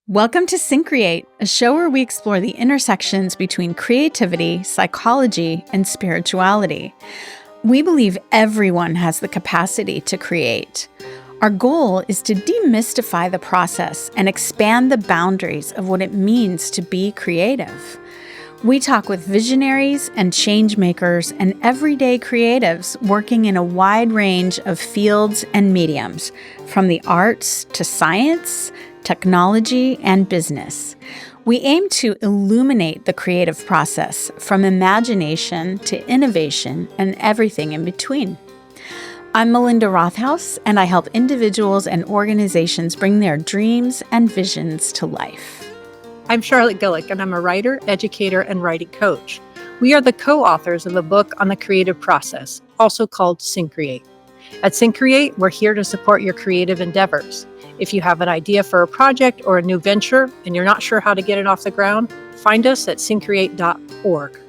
Welcome to Syncreate, a show where we explore the intersections between creativity, psychology, and spirituality. We believe everyone has the capacity to create. Our goal is to demystify the process and expand the boundaries of what it means to be creative. We talk with visionaries and change makers and everyday creatives working in a wide range of fields and mediums, from the arts to science, technology, and business. We aim to illuminate the creative process from imagination to innovation and everything in between. I'm Melinda Rothouse, and I help individuals and organizations bring their dreams and visions to life. I'm Charlotte Gillick, and I'm a writer, educator, and writing coach. We are the co-authors of a book on the creative process, also called Syncreate. At Syncreate, we're here to support your creative endeavors. If you have an idea for a project or a new venture and you're not sure how to get it off the ground, find us at syncreate.org.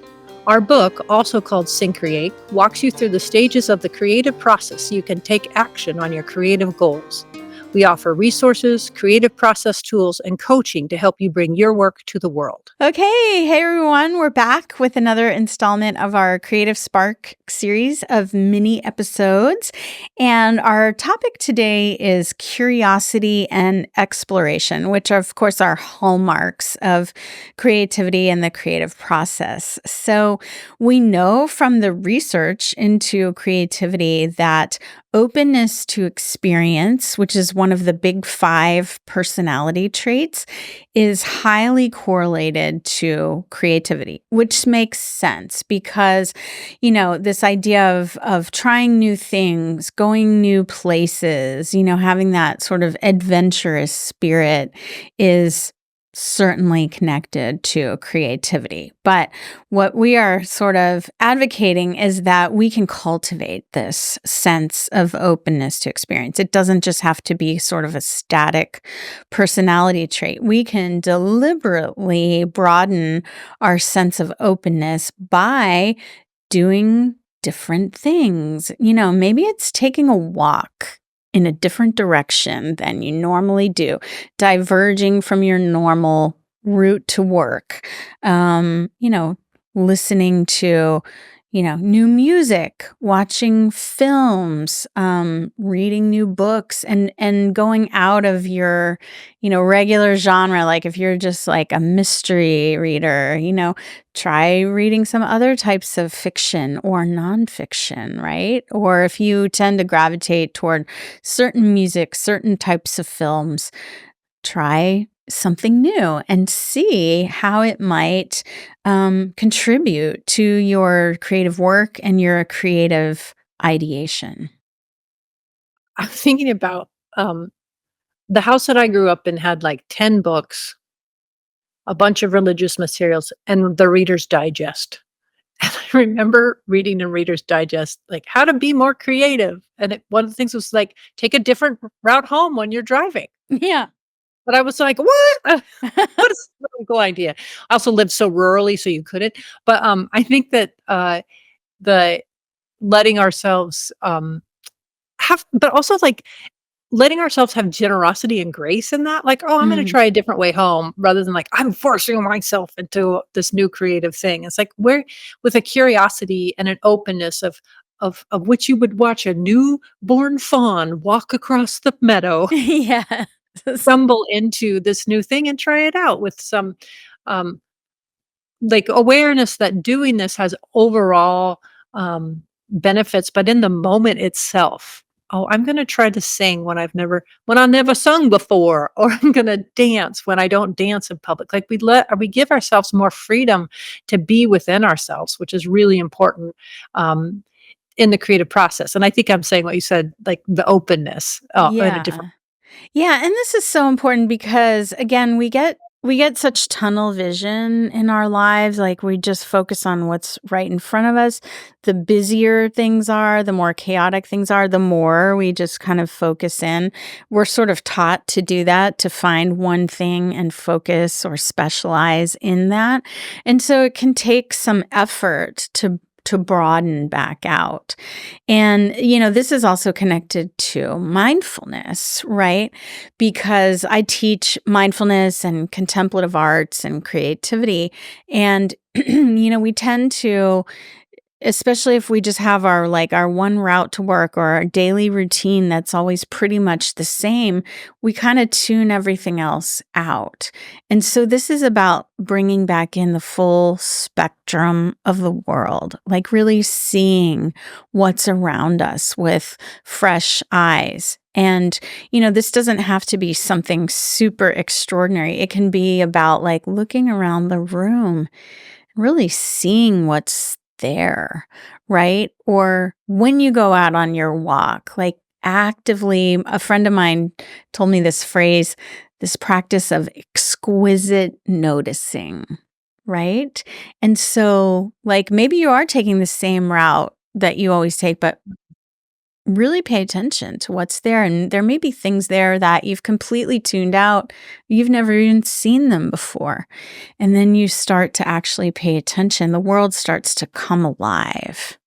Our book, also called Syncreate, walks you through the stages of the creative process so you can take action on your creative goals. We offer resources, creative process tools, and coaching to help you bring your work to the world. Okay, hey everyone, we're back with another installment of our Creative Spark series of mini episodes. And our topic today is curiosity and exploration, which are, of course, are hallmarks of creativity and the creative process. So we know from the research into creativity that openness to experience, which is one of the big 5 personality traits, is highly correlated to creativity, which makes sense because, this idea of trying new things, going new places, having that sort of adventurous spirit is certainly connected to creativity. But what we are sort of advocating is that we can cultivate this sense of openness to experience. It doesn't just have to be sort of a static personality trait. We can deliberately broaden our sense of openness by doing different things. Maybe it's taking a walk in a different direction than you normally do, diverging from your normal route to work, listening to, new music, watching films, reading new books, and going out of your, regular genre. Like if you're just like a mystery reader, try reading some other types of fiction or nonfiction, right? Or if you tend to gravitate toward certain music, certain types of films, try something new and see how it might contribute to your creative work and your creative ideation. I'm thinking about the house that I grew up in had like 10 books, a bunch of religious materials, and the Reader's Digest. And I remember reading the Reader's Digest, like how to be more creative. And one of the things was like, take a different route home when you're driving. Yeah. But I was like, "What? What a cool idea." I also lived so rurally, so you couldn't. But, I think that, the letting ourselves, but also, like, letting ourselves have generosity and grace in that, like, "Oh, I'm gonna try a different way home," rather than, like, "I'm forcing myself into this new creative thing." It's like, where with a curiosity and an openness of which you would watch a newborn fawn walk across the meadow. Yeah. Stumble into this new thing and try it out with some um like awareness that doing this has overall benefits, but in the moment itself, oh, I'm going to try to sing when I've never sung before, or I'm going to dance when I don't dance in public. Like we give ourselves more freedom to be within ourselves, which is really important in the creative process. And I think I'm saying what you said, like the openness in a Yeah. different. Yeah, and this is so important because again, we get such tunnel vision in our lives, like we just focus on what's right in front of us. The busier things are, the more chaotic things are, the more we just kind of focus in. We're sort of taught to do that, to find one thing and focus or specialize in that. And so it can take some effort to broaden back out. And, this is also connected to mindfulness, right? Because I teach mindfulness and contemplative arts and creativity. And, we tend to, especially if we just have our one route to work or our daily routine that's always pretty much the same, we kind of tune everything else out. And so this is about bringing back in the full spectrum of the world, like really seeing what's around us with fresh eyes. And, this doesn't have to be something super extraordinary. It can be about like looking around the room, really seeing what's there, right? Or when you go out on your walk, like actively, a friend of mine told me this phrase, this practice of exquisite noticing, right? And so, like, maybe you are taking the same route that you always take, but really pay attention to what's there. And there may be things there that you've completely tuned out. You've never even seen them before. And then you start to actually pay attention. The world starts to come alive.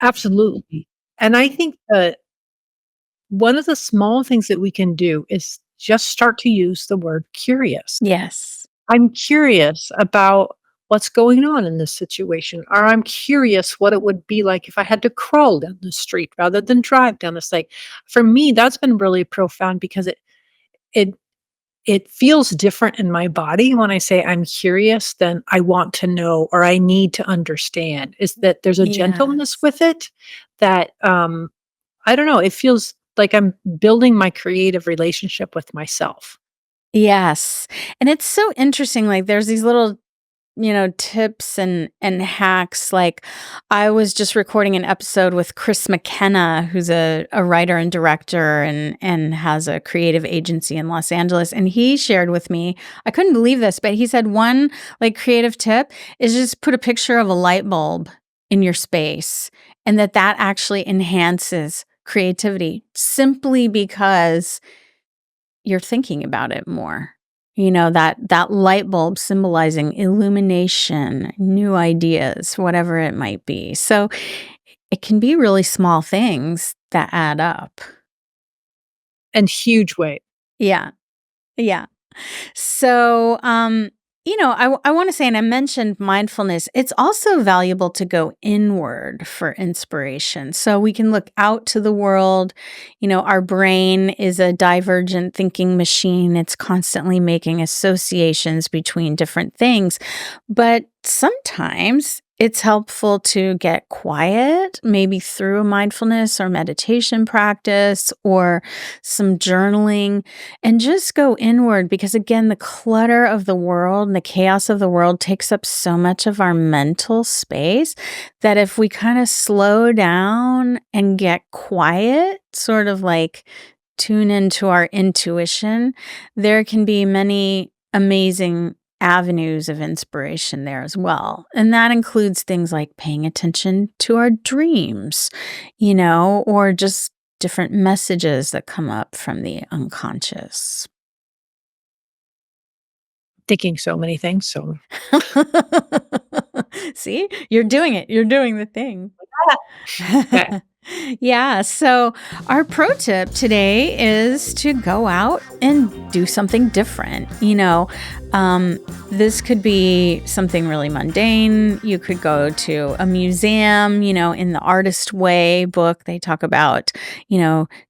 Absolutely. And I think that one of the small things that we can do is just start to use the word curious. Yes. I'm curious about what's going on in this situation, or I'm curious what it would be like if I had to crawl down the street rather than drive down the street. For me, that's been really profound because it it feels different in my body when I say I'm curious than I want to know or I need to understand. Is that there's a gentleness Yes. with it that I don't know, it feels like I'm building my creative relationship with myself. Yes. And it's so interesting. Like there's these little tips and hacks. Like I was just recording an episode with Chris McKenna, who's a writer and director and has a creative agency in Los Angeles. And he shared with me, I couldn't believe this, but he said one like creative tip is just put a picture of a light bulb in your space, and that actually enhances creativity simply because you're thinking about it more. That light bulb symbolizing illumination, new ideas, whatever it might be. So it can be really small things that add up. And huge weight. Yeah. Yeah. So, I want to say, and I mentioned mindfulness, it's also valuable to go inward for inspiration. So we can look out to the world. Our brain is a divergent thinking machine. It's constantly making associations between different things. But sometimes it's helpful to get quiet, maybe through a mindfulness or meditation practice or some journaling, and just go inward because, again, the clutter of the world and the chaos of the world takes up so much of our mental space that if we kind of slow down and get quiet, sort of like tune into our intuition, there can be many amazing avenues of inspiration there as well. And that includes things like paying attention to our dreams, or just different messages that come up from the unconscious. Thinking so many things. So See, you're doing it. You're doing the thing. yeah. Yeah. So, our pro tip today is to go out and do something different. This could be something really mundane. You could go to a museum, in the Artist Way book, they talk about,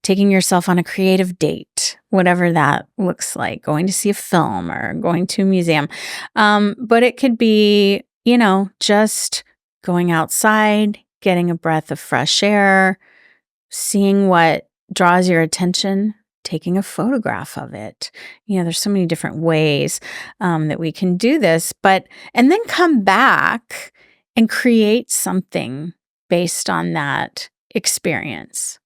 taking yourself on a creative date, whatever that looks like, going to see a film or going to a museum. But it could be, just going outside, getting a breath of fresh air, seeing what draws your attention, taking a photograph of it. There's so many different ways that we can do this, and then come back and create something based on that experience,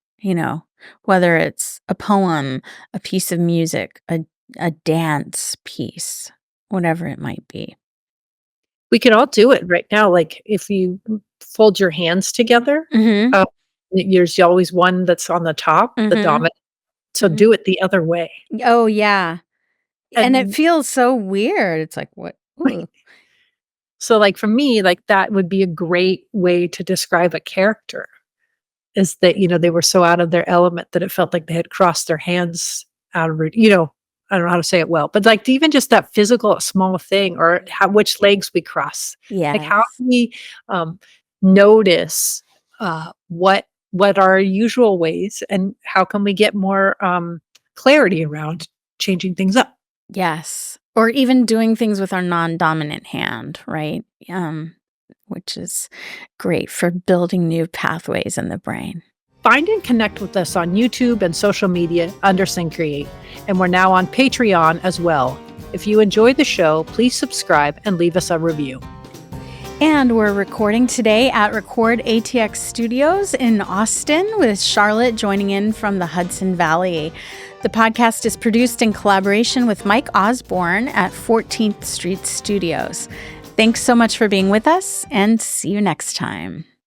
whether it's a poem, a piece of music, a dance piece, whatever it might be. We could all do it right now. Like if you fold your hands together, Mm-hmm. there's always one that's on the top, the Mm-hmm. dominant. So Mm-hmm. do it the other way. Oh, yeah. And it And feels so weird. It's like, what? Ooh. So like for me, like that would be a great way to describe a character is that, they were so out of their element that it felt like they had crossed their hands out of, I don't know how to say it well, but like even just that physical small thing or which legs we cross, like how Yes. can we notice what are our usual ways and how can we get more clarity around changing things up? Yes. Or even doing things with our non-dominant hand, right? Which is great for building new pathways in the brain. Find and connect with us on YouTube and social media under Syncreate, and we're now on Patreon as well. If you enjoyed the show, please subscribe and leave us a review. And we're recording today at Record ATX Studios in Austin with Charlotte joining in from the Hudson Valley. The podcast is produced in collaboration with Mike Osborne at 14th Street Studios. Thanks so much for being with us, and see you next time.